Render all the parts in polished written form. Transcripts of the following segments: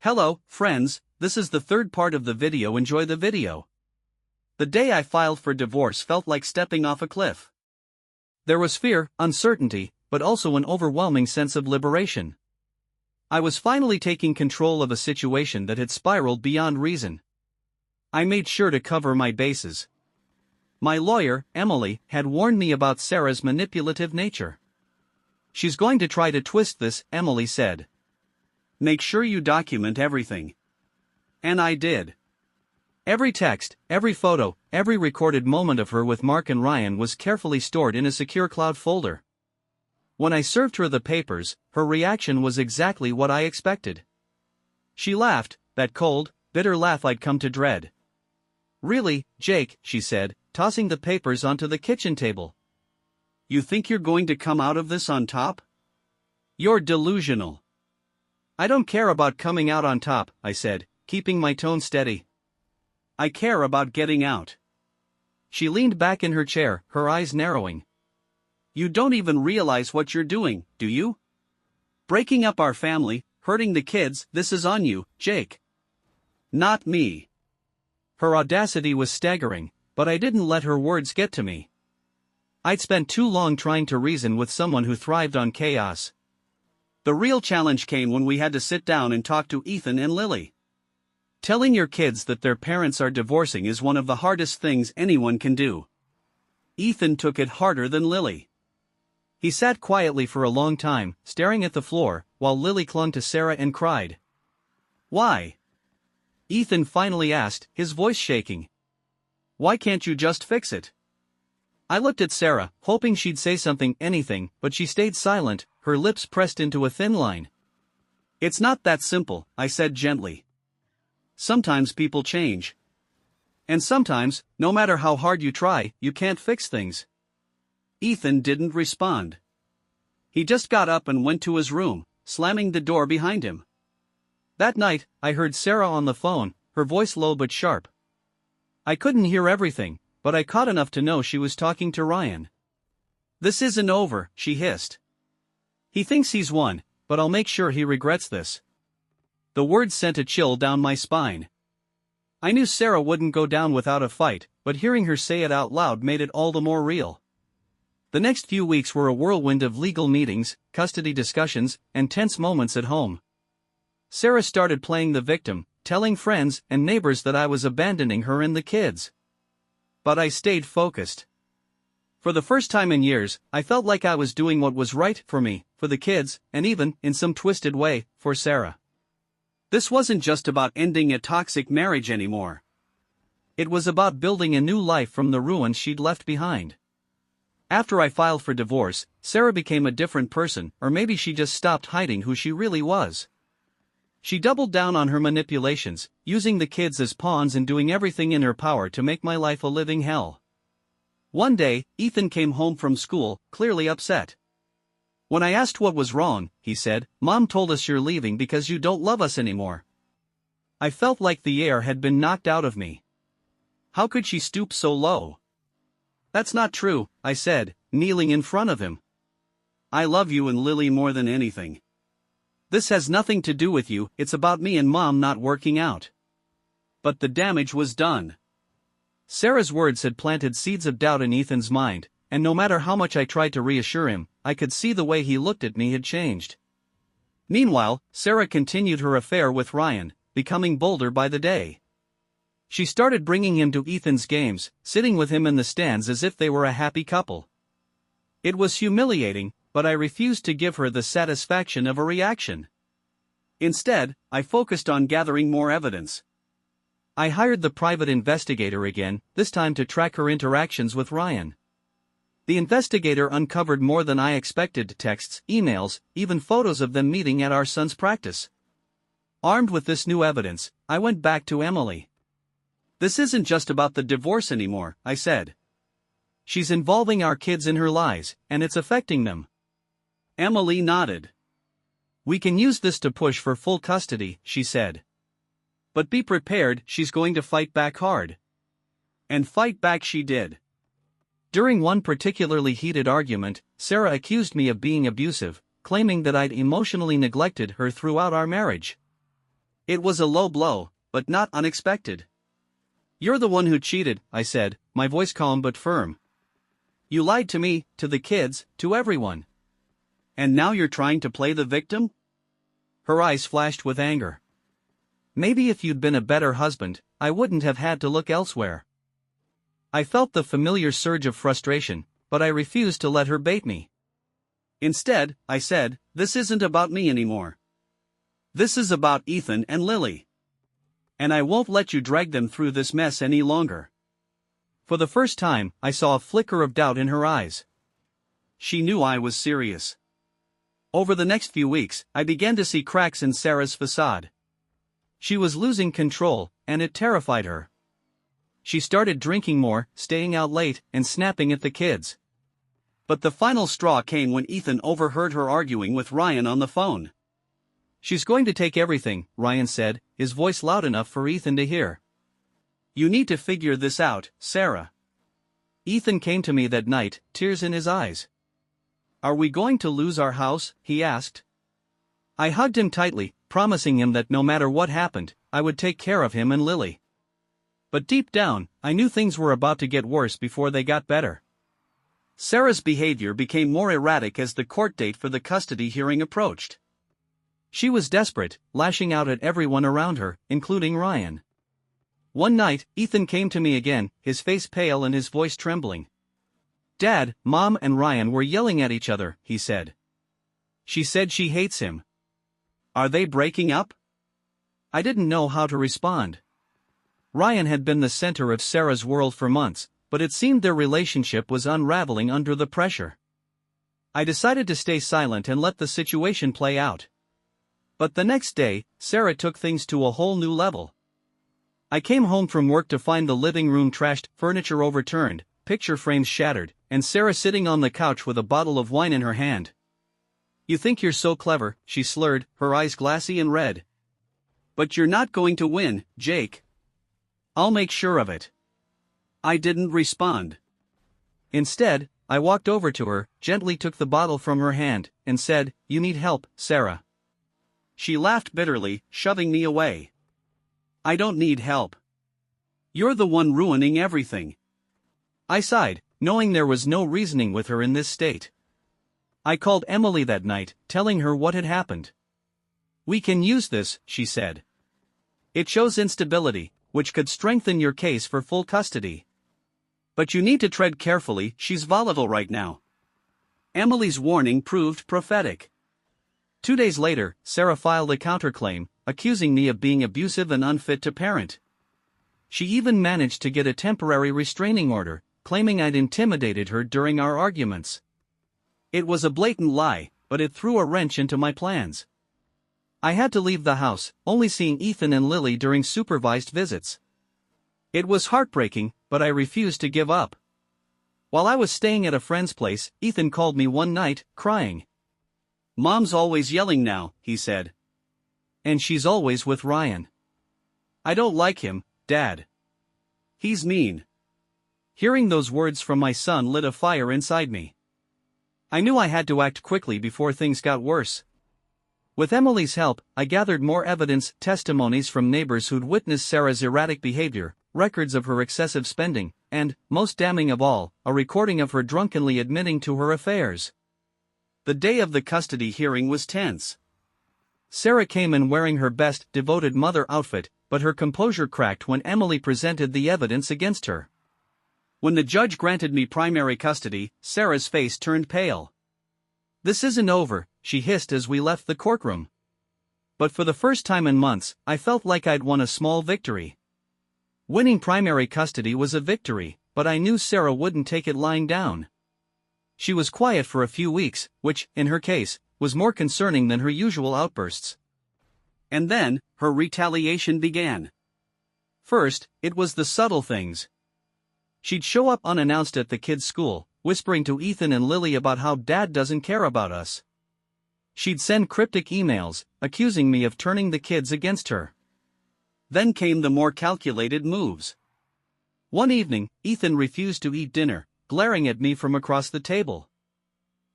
Hello, friends, this is the third part of the video. Enjoy the video. The day I filed for divorce felt like stepping off a cliff. There was fear, uncertainty, but also an overwhelming sense of liberation. I was finally taking control of a situation that had spiraled beyond reason. I made sure to cover my bases. My lawyer, Emily, had warned me about Sarah's manipulative nature. "She's going to try to twist this," Emily said. "Make sure you document everything." And I did. Every text, every photo, every recorded moment of her with Mark and Ryan was carefully stored in a secure cloud folder. When I served her the papers, her reaction was exactly what I expected. She laughed, that cold, bitter laugh I'd come to dread. "Really, Jake," she said, tossing the papers onto the kitchen table. "You think you're going to come out of this on top? You're delusional." "I don't care about coming out on top," I said, keeping my tone steady. "I care about getting out." She leaned back in her chair, her eyes narrowing. "You don't even realize what you're doing, do you? Breaking up our family, hurting the kids. This is on you, Jake. Not me." Her audacity was staggering, but I didn't let her words get to me. I'd spent too long trying to reason with someone who thrived on chaos. The real challenge came when we had to sit down and talk to Ethan and Lily. Telling your kids that their parents are divorcing is one of the hardest things anyone can do. Ethan took it harder than Lily. He sat quietly for a long time, staring at the floor, while Lily clung to Sarah and cried. "Why?" Ethan finally asked, his voice shaking. "Why can't you just fix it?" I looked at Sarah, hoping she'd say something, anything, but she stayed silent, her lips pressed into a thin line. "It's not that simple," I said gently. "Sometimes people change. And sometimes, no matter how hard you try, you can't fix things." Ethan didn't respond. He just got up and went to his room, slamming the door behind him. That night, I heard Sarah on the phone, her voice low but sharp. I couldn't hear everything, but I caught enough to know she was talking to Ryan. "This isn't over," she hissed. "He thinks he's won, but I'll make sure he regrets this." The words sent a chill down my spine. I knew Sarah wouldn't go down without a fight, but hearing her say it out loud made it all the more real. The next few weeks were a whirlwind of legal meetings, custody discussions, and tense moments at home. Sarah started playing the victim, telling friends and neighbors that I was abandoning her and the kids. But I stayed focused. For the first time in years, I felt like I was doing what was right for me, for the kids, and even, in some twisted way, for Sarah. This wasn't just about ending a toxic marriage anymore. It was about building a new life from the ruins she'd left behind. After I filed for divorce, Sarah became a different person, or maybe she just stopped hiding who she really was. She doubled down on her manipulations, using the kids as pawns and doing everything in her power to make my life a living hell. One day, Ethan came home from school, clearly upset. When I asked what was wrong, he said, "Mom told us you're leaving because you don't love us anymore." I felt like the air had been knocked out of me. How could she stoop so low? "That's not true," I said, kneeling in front of him. "I love you and Lily more than anything. This has nothing to do with you, it's about me and Mom not working out." But the damage was done. Sarah's words had planted seeds of doubt in Ethan's mind, and no matter how much I tried to reassure him, I could see the way he looked at me had changed. Meanwhile, Sarah continued her affair with Ryan, becoming bolder by the day. She started bringing him to Ethan's games, sitting with him in the stands as if they were a happy couple. It was humiliating, but I refused to give her the satisfaction of a reaction. Instead, I focused on gathering more evidence. I hired the private investigator again, this time to track her interactions with Ryan. The investigator uncovered more than I expected: texts, emails, even photos of them meeting at our son's practice. Armed with this new evidence, I went back to Emily. "This isn't just about the divorce anymore," I said. "She's involving our kids in her lies, and it's affecting them." Emily nodded. "We can use this to push for full custody," she said. "But be prepared, she's going to fight back hard." And fight back she did. During one particularly heated argument, Sarah accused me of being abusive, claiming that I'd emotionally neglected her throughout our marriage. It was a low blow, but not unexpected. "You're the one who cheated," I said, my voice calm but firm. "You lied to me, to the kids, to everyone. And now you're trying to play the victim?" Her eyes flashed with anger. "Maybe if you'd been a better husband, I wouldn't have had to look elsewhere." I felt the familiar surge of frustration, but I refused to let her bait me. "Instead," I said, "this isn't about me anymore. This is about Ethan and Lily. And I won't let you drag them through this mess any longer." For the first time, I saw a flicker of doubt in her eyes. She knew I was serious. Over the next few weeks, I began to see cracks in Sarah's facade. She was losing control, and it terrified her. She started drinking more, staying out late, and snapping at the kids. But the final straw came when Ethan overheard her arguing with Ryan on the phone. "She's going to take everything," Ryan said, his voice loud enough for Ethan to hear. "You need to figure this out, Sarah." Ethan came to me that night, tears in his eyes. "Are we going to lose our house?" he asked. I hugged him tightly, promising him that no matter what happened, I would take care of him and Lily. But deep down, I knew things were about to get worse before they got better. Sarah's behavior became more erratic as the court date for the custody hearing approached. She was desperate, lashing out at everyone around her, including Ryan. One night, Ethan came to me again, his face pale and his voice trembling. "Dad, Mom and Ryan were yelling at each other," he said. "She said she hates him." "Are they breaking up?" I didn't know how to respond. Ryan had been the center of Sarah's world for months, but it seemed their relationship was unraveling under the pressure. I decided to stay silent and let the situation play out. But the next day, Sarah took things to a whole new level. I came home from work to find the living room trashed, furniture overturned, picture frames shattered, and Sarah sitting on the couch with a bottle of wine in her hand. "You think you're so clever," she slurred, her eyes glassy and red. "But you're not going to win, Jake. I'll make sure of it." I didn't respond. Instead, I walked over to her, gently took the bottle from her hand, and said, "You need help, Sarah." She laughed bitterly, shoving me away. "I don't need help. You're the one ruining everything." I sighed, knowing there was no reasoning with her in this state. I called Emily that night, telling her what had happened. "We can use this," she said. "It shows instability, which could strengthen your case for full custody. But you need to tread carefully, she's volatile right now." Emily's warning proved prophetic. 2 days later, Sarah filed a counterclaim, accusing me of being abusive and unfit to parent. She even managed to get a temporary restraining order, claiming I'd intimidated her during our arguments. It was a blatant lie, but it threw a wrench into my plans. I had to leave the house, only seeing Ethan and Lily during supervised visits. It was heartbreaking, but I refused to give up. While I was staying at a friend's place, Ethan called me one night, crying. "Mom's always yelling now," he said. "And she's always with Ryan." "I don't like him, Dad. He's mean." Hearing those words from my son lit a fire inside me. I knew I had to act quickly before things got worse. With Emily's help, I gathered more evidence, testimonies from neighbors who'd witnessed Sarah's erratic behavior, records of her excessive spending, and, most damning of all, a recording of her drunkenly admitting to her affairs. The day of the custody hearing was tense. Sarah came in wearing her best, devoted mother outfit, but her composure cracked when Emily presented the evidence against her. When the judge granted me primary custody, Sarah's face turned pale. "This isn't over," she hissed as we left the courtroom. But for the first time in months, I felt like I'd won a small victory. Winning primary custody was a victory, but I knew Sarah wouldn't take it lying down. She was quiet for a few weeks, which, in her case, was more concerning than her usual outbursts. And then, her retaliation began. First, it was the subtle things. She'd show up unannounced at the kids' school, whispering to Ethan and Lily about how Dad doesn't care about us. She'd send cryptic emails, accusing me of turning the kids against her. Then came the more calculated moves. One evening, Ethan refused to eat dinner, glaring at me from across the table.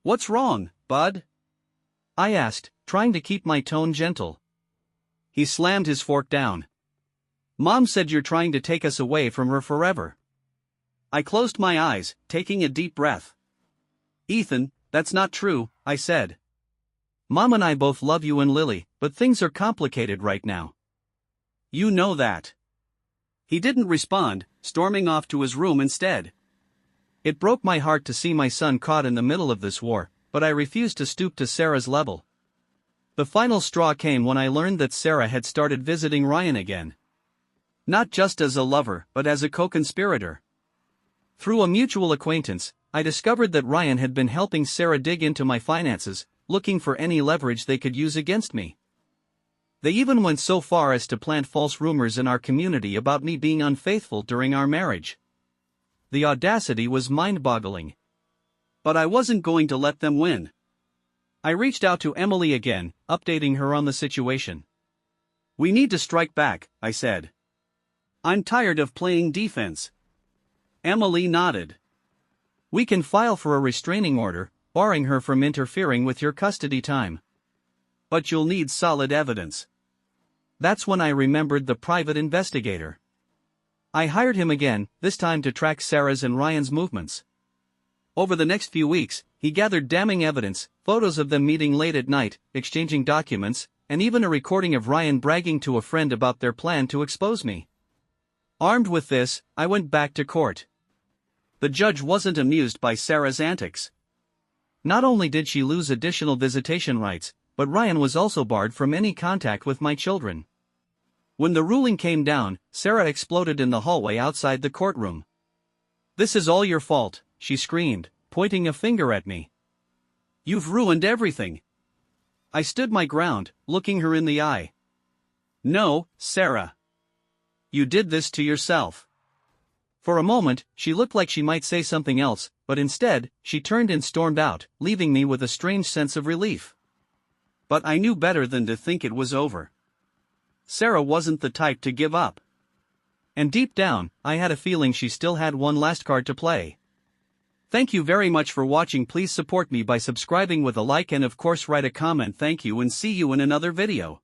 "What's wrong, bud?" I asked, trying to keep my tone gentle. He slammed his fork down. Mom said you're trying to take us away from her forever. I closed my eyes, taking a deep breath. Ethan, that's not true, I said. Mom and I both love you and Lily, but things are complicated right now. You know that. He didn't respond, storming off to his room instead. It broke my heart to see my son caught in the middle of this war, but I refused to stoop to Sarah's level. The final straw came when I learned that Sarah had started visiting Ryan again. Not just as a lover, but as a co-conspirator. Through a mutual acquaintance, I discovered that Ryan had been helping Sarah dig into my finances, looking for any leverage they could use against me. They even went so far as to plant false rumors in our community about me being unfaithful during our marriage. The audacity was mind-boggling. But I wasn't going to let them win. I reached out to Emily again, updating her on the situation. We need to strike back, I said. I'm tired of playing defense. Emily nodded. We can file for a restraining order, barring her from interfering with your custody time. But you'll need solid evidence. That's when I remembered the private investigator. I hired him again, this time to track Sarah's and Ryan's movements. Over the next few weeks, he gathered damning evidence, photos of them meeting late at night, exchanging documents, and even a recording of Ryan bragging to a friend about their plan to expose me. Armed with this, I went back to court. The judge wasn't amused by Sarah's antics. Not only did she lose additional visitation rights, but Ryan was also barred from any contact with my children. When the ruling came down, Sarah exploded in the hallway outside the courtroom. "This is all your fault," she screamed, pointing a finger at me. "You've ruined everything." I stood my ground, looking her in the eye. "No, Sarah. You did this to yourself." For a moment, she looked like she might say something else, but instead, she turned and stormed out, leaving me with a strange sense of relief. But I knew better than to think it was over. Sarah wasn't the type to give up. And deep down, I had a feeling she still had one last card to play. Thank you very much for watching. Please support me by subscribing with a like and of course write a comment. Thank you and see you in another video.